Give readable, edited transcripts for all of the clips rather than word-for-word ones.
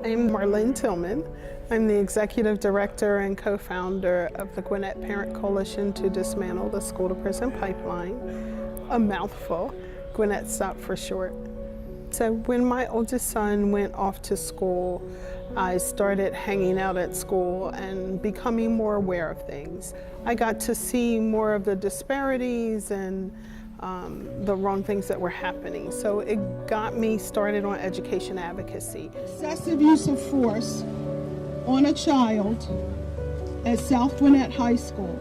I'm Marlene Tillman. I'm the Executive Director and co-founder of the Gwinnett Parent Coalition to Dismantle the School-to-Prison Pipeline, a mouthful, Gwinnett SToPP for short. So when my oldest son went off to school, I started hanging out at school and becoming more aware of things. I got to see more of the disparities and the wrong things that were happening. So it got me started on education advocacy. Excessive use of force on a child at South Gwinnett High School.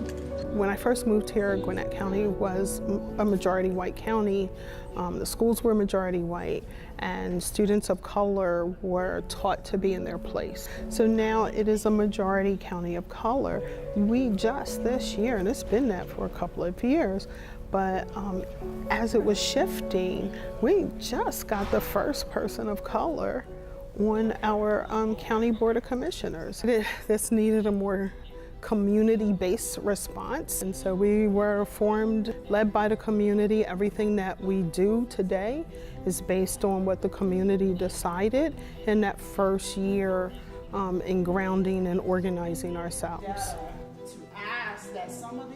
When I first moved here, Gwinnett County was a majority white county. The schools were majority white, and students of color were taught to be in their place. So now it is a majority county of color. We just this year, and it's been that for a couple of years, but as it was shifting, we just got the first person of color on our County Board of Commissioners. This needed a more community-based response, and so we were formed, led by the community. Everything that we do today is based on what the community decided in that first year in grounding and organizing ourselves.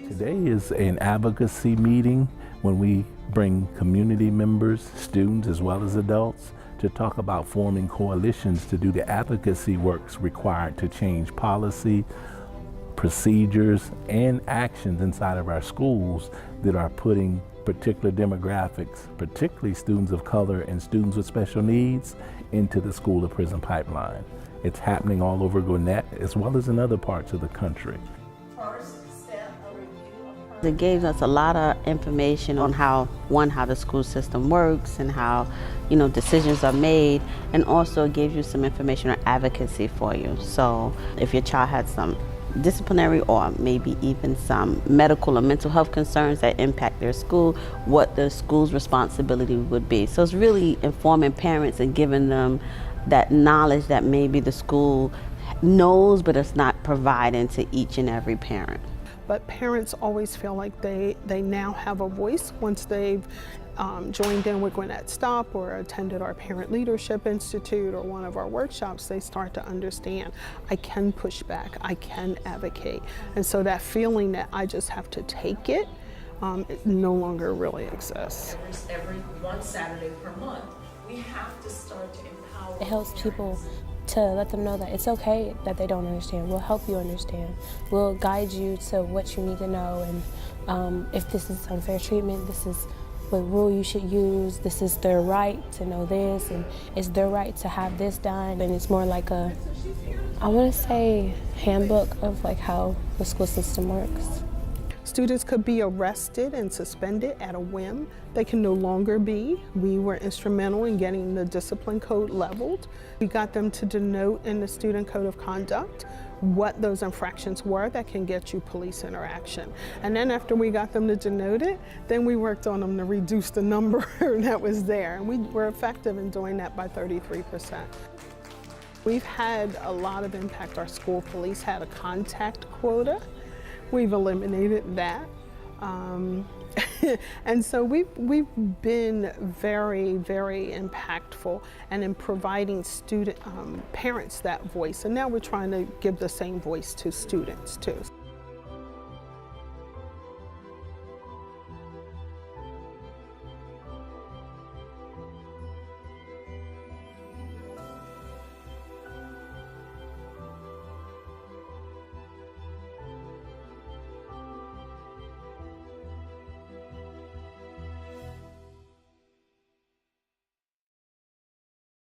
Today is an advocacy meeting when we bring community members, students as well as adults, to talk about forming coalitions to do the advocacy works required to change policy, procedures, and actions inside of our schools that are putting particular demographics, particularly students of color and students with special needs, into the school-to-prison pipeline. It's happening all over Gwinnett as well as in other parts of the country. It gave us a lot of information on how the school system works and how, decisions are made, and also it gives you some information on advocacy for you. So if your child had some disciplinary or maybe even some medical or mental health concerns that impact their school, what the school's responsibility would be. So it's really informing parents and giving them that knowledge that maybe the school knows but it's not providing to each and every parent. But parents always feel like they now have a voice once they've joined in with Gwinnett SToPP or attended our Parent Leadership Institute or one of our workshops. They start to understand, I can push back, I can advocate. And so that feeling that I just have to take it, it no longer really exists. Every one Saturday per month, we have to start to empower. It helps people to let them know that it's okay that they don't understand. We'll help you understand. We'll guide you to what you need to know, and if this is unfair treatment, this is what rule you should use. This is their right to know this, and it's their right to have this done. And it's more like a, I want to say, handbook of like how the school system works. Students could be arrested and suspended at a whim. They can no longer be. We were instrumental in getting the discipline code leveled. We got them to denote in the student code of conduct what those infractions were that can get you police interaction. And then after we got them to denote it, then we worked on them to reduce the number that was there. And we were effective in doing that by 33%. We've had a lot of impact. Our school police had a contact quota. We've eliminated that. And so we've been very, very impactful and in providing parents that voice. And now we're trying to give the same voice to students too.